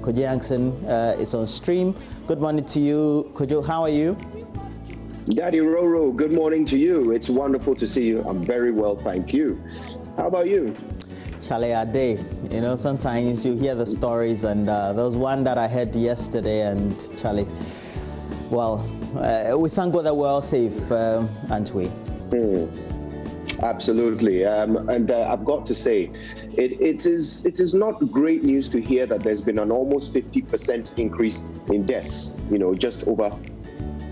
Kojo Yankson is on stream. Good morning to you, Kojo. How are you? Daddy Roro, good morning to you. It's wonderful to see you. I'm very well, thank you. How about you? Charlie Ade, you know, sometimes you hear the stories, and there was one that I heard yesterday, and Charlie, well, we thank God that we're all safe, aren't we? Absolutely, and I've got to say, it is not great news to hear that there's been an almost 50% increase in deaths, you know, just over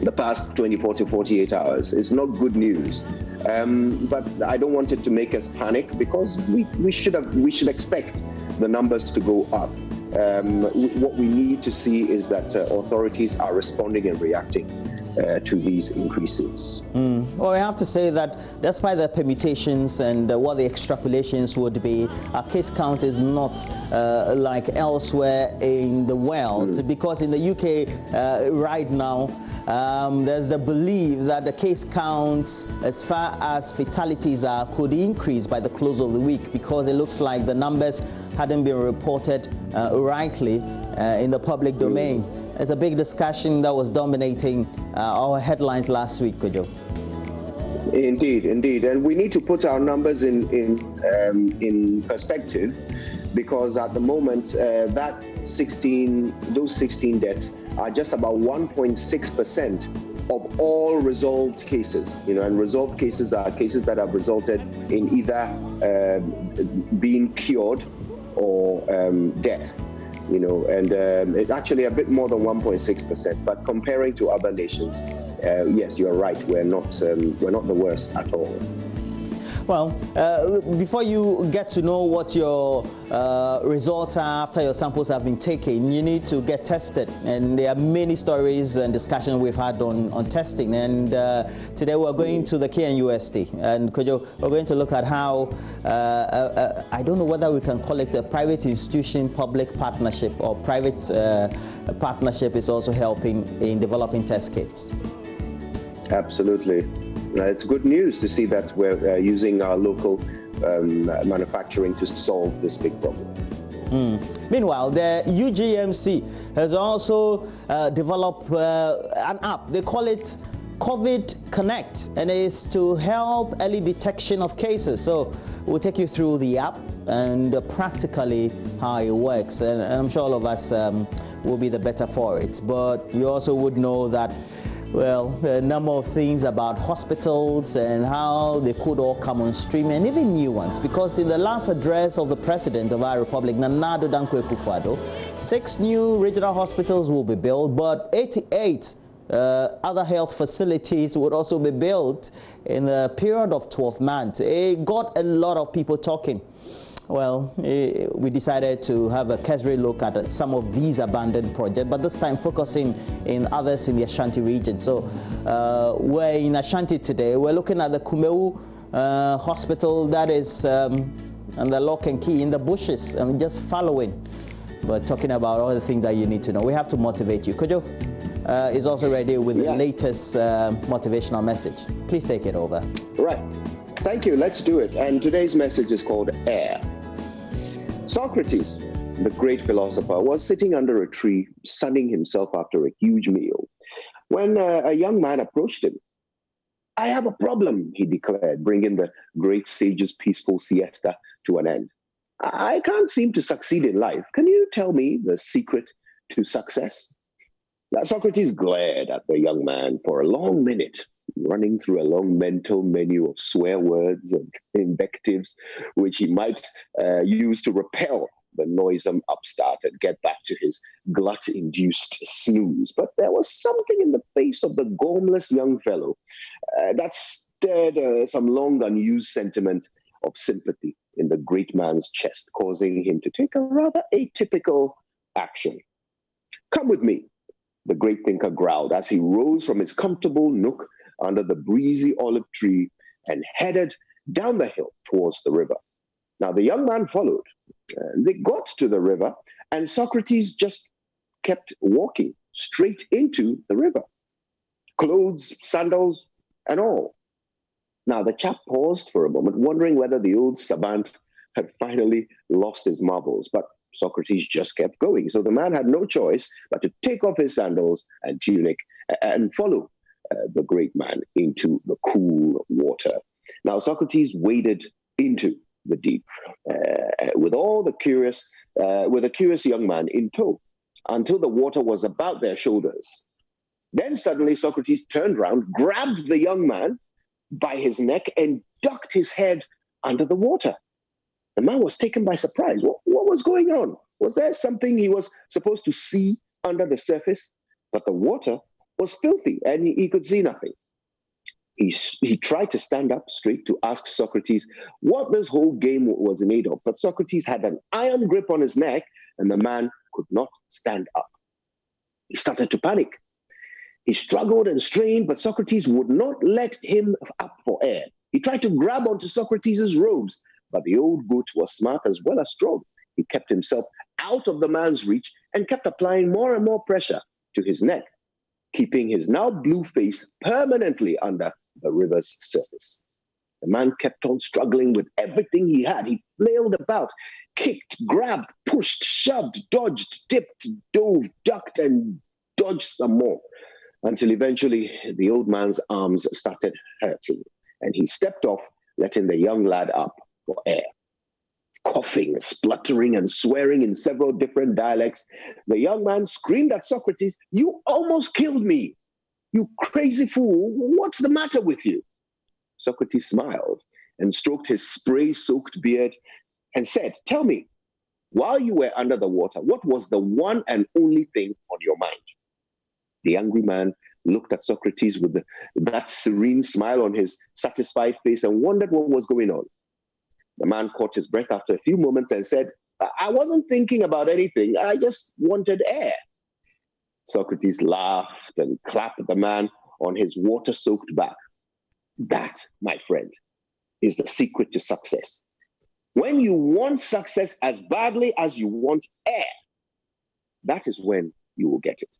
the past 24 to 48 hours. It's not good news, but I don't want it to make us panic, because we should expect the numbers to go up. What we need to see is that authorities are responding and reacting to these increases. Well, I have to say that despite the permutations and what the extrapolations would be, our case count is not like elsewhere in the world, because in the UK right now, there's the belief that the case counts as far as fatalities are could increase by the close of the week, because it looks like the numbers hadn't been reported rightly in the public domain. It's a big discussion that was dominating our headlines last week, Kojo. Indeed, indeed, and we need to put our numbers in perspective, because at the moment those 16 deaths are just about 1.6% of all resolved cases. You know, and resolved cases are cases that have resulted in either being cured or death. You know, and it's actually a bit more than 1.6%. But comparing to other nations, yes, you're right. We're not the worst at all. Well, before you get to know what your results are after your samples have been taken, you need to get tested. And there are many stories and discussions we've had on testing. And today we're going to the KNUST. And Kojo, we're going to look at how, I don't know whether we can call it a private institution-public partnership, or private partnership is also helping in developing test kits. Absolutely. It's good news to see that we're using our local manufacturing to solve this big problem. Meanwhile, the UGMC has also developed an app. They call it COVID Connect, and it's to help early detection of cases. So we'll take you through the app and practically how it works. And I'm sure all of us will be the better for it. But you also would know that, well, a number of things about hospitals and how they could all come on stream, and even new ones, because in the last address of the President of our Republic, Nana Addo Dankwa Akufo-Addo, 6 new regional hospitals will be built, but 88 other health facilities would also be built in a period of 12 months. It got a lot of people talking. Well, we decided to have a cursory look at some of these abandoned projects, but this time focusing in others in the Ashanti region. So we're in Ashanti today. We're looking at the Kumewu Hospital that is on the lock and key in the bushes, and just following, but talking about all the things that you need to know. We have to motivate you. Kojo is also ready with the latest motivational message. Please take it over. Right. Thank you. Let's do it. And today's message is called Air. Socrates, the great philosopher, was sitting under a tree, sunning himself after a huge meal, when a young man approached him. "I have a problem," he declared, bringing the great sage's peaceful siesta to an end. "I can't seem to succeed in life. Can you tell me the secret to success?" Now, Socrates glared at the young man for a long minute, running through a long mental menu of swear words and invectives, which he might use to repel the noisome upstart and get back to his glut-induced snooze. But there was something in the face of the gormless young fellow that stirred some long unused sentiment of sympathy in the great man's chest, causing him to take a rather atypical action. "Come with me," the great thinker growled as he rose from his comfortable nook under the breezy olive tree and headed down the hill towards the river. Now, the young man followed. They got to the river, and Socrates just kept walking straight into the river. Clothes, sandals, and all. Now, the chap paused for a moment, wondering whether the old savant had finally lost his marbles. But Socrates just kept going. So the man had no choice but to take off his sandals and tunic and follow the great man into the cool water. Now Socrates waded into the deep with a curious young man in tow until the water was about their shoulders. Then suddenly Socrates turned round, grabbed the young man by his neck and ducked his head under the water. The man was taken by surprise. What was going on? Was there something he was supposed to see under the surface? But the water was filthy and he could see nothing. He tried to stand up straight to ask Socrates what this whole game was made of. But Socrates had an iron grip on his neck and the man could not stand up. He started to panic. He struggled and strained, but Socrates would not let him up for air. He tried to grab onto Socrates' robes, but the old goat was smart as well as strong. He kept himself out of the man's reach and kept applying more and more pressure to his neck, keeping his now blue face permanently under the river's surface. The man kept on struggling with everything he had. He flailed about, kicked, grabbed, pushed, shoved, dodged, dipped, dove, ducked, and dodged some more, until eventually the old man's arms started hurting, and he stepped off, letting the young lad up for air. Coughing, spluttering, and swearing in several different dialects, the young man screamed at Socrates, "You almost killed me! You crazy fool! What's the matter with you?" Socrates smiled and stroked his spray-soaked beard and said, "Tell me, while you were under the water, what was the one and only thing on your mind?" The angry man looked at Socrates with that serene smile on his satisfied face and wondered what was going on. The man caught his breath after a few moments and said, "I wasn't thinking about anything. I just wanted air." Socrates laughed and clapped the man on his water-soaked back. That, my friend, is the secret to success. When you want success as badly as you want air, that is when you will get it.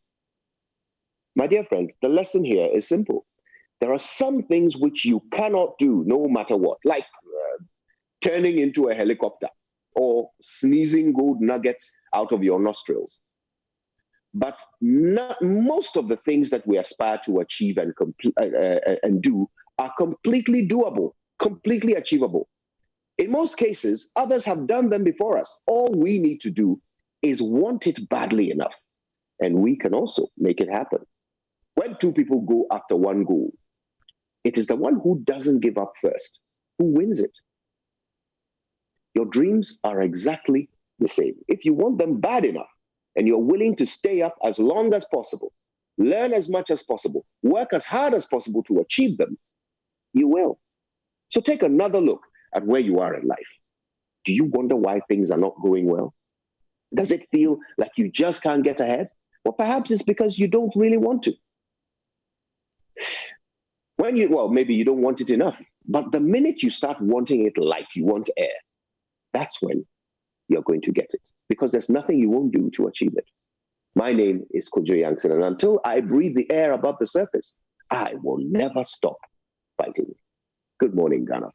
My dear friends, the lesson here is simple. There are some things which you cannot do no matter what, like turning into a helicopter or sneezing gold nuggets out of your nostrils. But most of the things that we aspire to achieve and do are completely doable, completely achievable. In most cases, others have done them before us. All we need to do is want it badly enough, and we can also make it happen. When two people go after one goal, it is the one who doesn't give up first who wins it. Your dreams are exactly the same. If you want them bad enough and you're willing to stay up as long as possible, learn as much as possible, work as hard as possible to achieve them, you will. So take another look at where you are in life. Do you wonder why things are not going well? Does it feel like you just can't get ahead? Or perhaps it's because you don't really want to. Maybe you don't want it enough, but the minute you start wanting it like you want air, that's when you're going to get it, because there's nothing you won't do to achieve it. My name is Kojo Yankson, and until I breathe the air above the surface, I will never stop fighting. Good morning, Ghana.